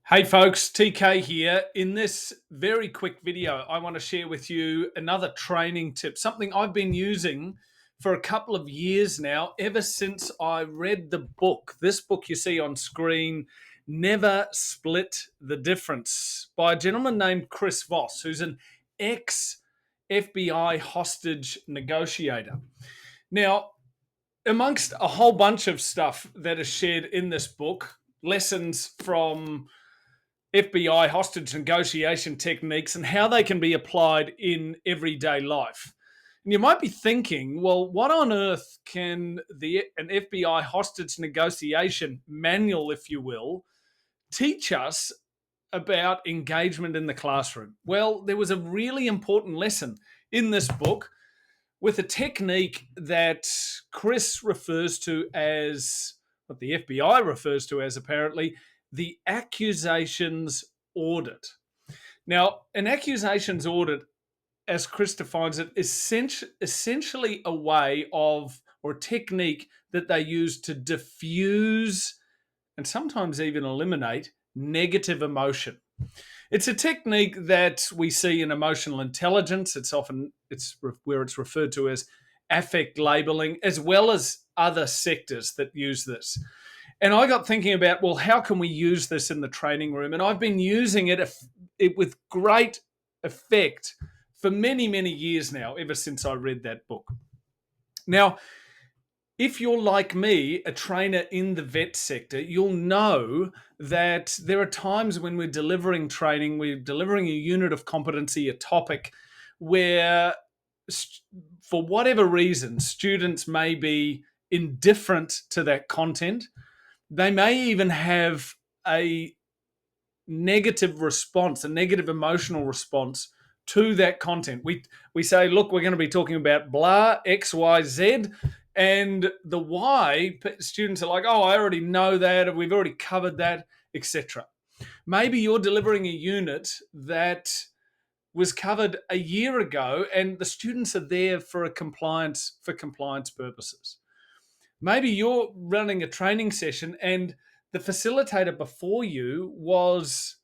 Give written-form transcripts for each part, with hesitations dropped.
Hey folks, TK here. In this very quick video, I want to share with you another training tip, something I've been using for a couple of years now, ever since I read the book. This book you see on screen, Never Split the Difference, by a gentleman named Chris Voss, who's an ex FBI hostage negotiator. Now, amongst a whole bunch of stuff that is shared in this book, lessons from FBI hostage negotiation techniques and how they can be applied in everyday life. And you might be thinking, well, what on earth can an FBI hostage negotiation manual, if you will, teach us about engagement in the classroom? Well, there was a really important lesson in this book with a technique that Chris refers to as, what the FBI refers to as apparently, the accusations audit. Now, an accusations audit, as Chris defines it, is essentially a way of, or a technique that they use to diffuse and sometimes even eliminate negative emotion. It's a technique that we see in emotional intelligence. It's where it's referred to as affect labeling, as well as other sectors that use this. And I got thinking about, well, how can we use this in the training room? And I've been using it with great effect for many, many years now, ever since I read that book. Now, if you're like me, a trainer in the vet sector, you'll know that there are times when we're delivering training, we're delivering a unit of competency, a topic, where for whatever reason, students may be indifferent to that content. They may even have a negative response, a negative emotional response to that content. We say, look, we're going to be talking about blah, X, Y, Z. And the why, students are like, oh, I already know that, or we've already covered that, etc. Maybe you're delivering a unit that was covered a year ago and the students are there for compliance purposes. Maybe you're running a training session and the facilitator before you was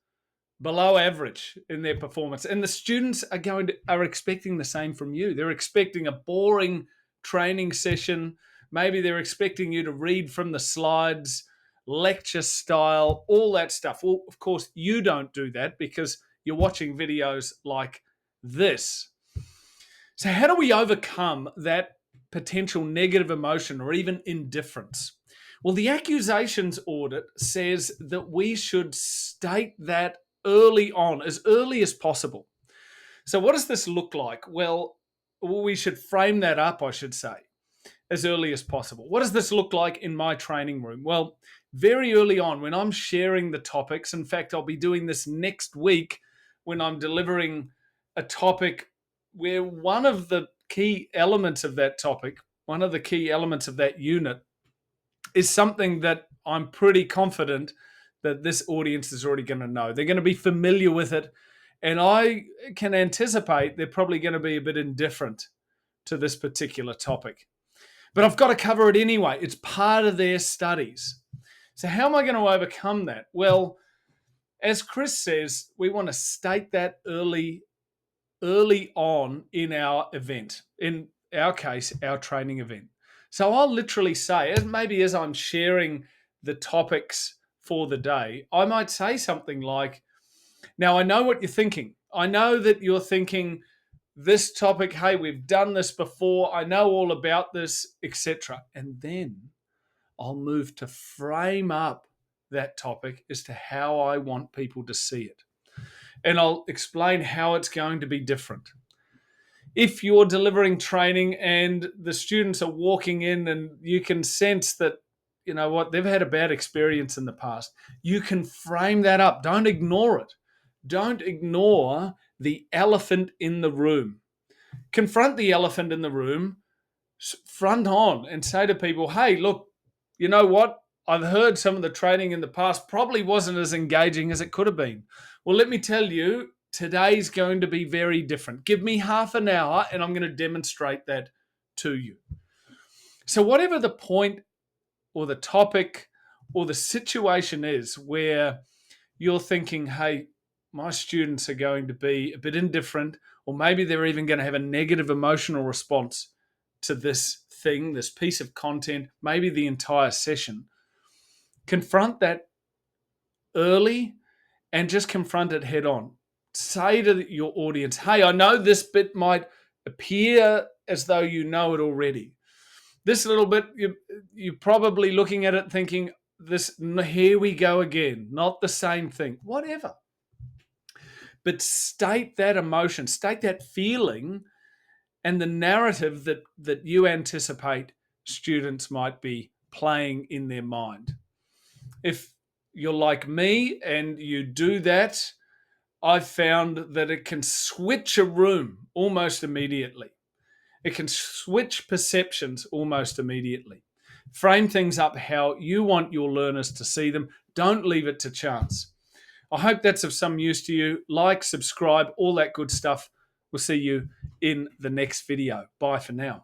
below average in their performance, and the students are expecting the same from you. They're expecting a boring training session. Maybe they're expecting you to read from the slides, lecture style, all that stuff. Well, of course, you don't do that because you're watching videos like this. So how do we overcome that potential negative emotion or even indifference? Well, the accusations audit says that we should state that early on, as early as possible. So what does this look like? Well, we should frame that up, I should say, as early as possible. What does this look like in my training room? Well, very early on when I'm sharing the topics, in fact, I'll be doing this next week when I'm delivering a topic where one of the key elements of that topic, one of the key elements of that unit is something that I'm pretty confident that this audience is already going to know. They're going to be familiar with it. And I can anticipate they're probably going to be a bit indifferent to this particular topic. But I've got to cover it anyway. It's part of their studies. So how am I going to overcome that? Well, as Chris says, we want to state that early on in our event. In our case, our training event. So I'll literally say, as I'm sharing the topics for the day, I might say something like, now I know what you're thinking. I know that you're thinking this topic, hey, we've done this before. I know all about this, etc. And then I'll move to frame up that topic as to how I want people to see it. And I'll explain how it's going to be different. If you're delivering training and the students are walking in and you can sense that, you know what, they've had a bad experience in the past, you can frame that up. Don't ignore it. Don't ignore the elephant in the room. Confront the elephant in the room, front on, and say to people, hey, look, you know what? I've heard some of the training in the past probably wasn't as engaging as it could have been. Well, let me tell you, today's going to be very different. Give me half an hour and I'm going to demonstrate that to you. So whatever the point or the topic or the situation is where you're thinking, hey, my students are going to be a bit indifferent, or maybe they're even going to have a negative emotional response to this thing, this piece of content, maybe the entire session. Confront that early and just confront it head on. Say to your audience, hey, I know this bit might appear as though you know it already. This little bit, you're probably looking at it thinking, here we go again, not the same thing, whatever. But state that emotion, state that feeling and the narrative that you anticipate students might be playing in their mind. If you're like me and you do that, I've found that it can switch a room almost immediately. It can switch perceptions almost immediately. Frame things up how you want your learners to see them. Don't leave it to chance. I hope that's of some use to you. Like, subscribe, all that good stuff. We'll see you in the next video. Bye for now.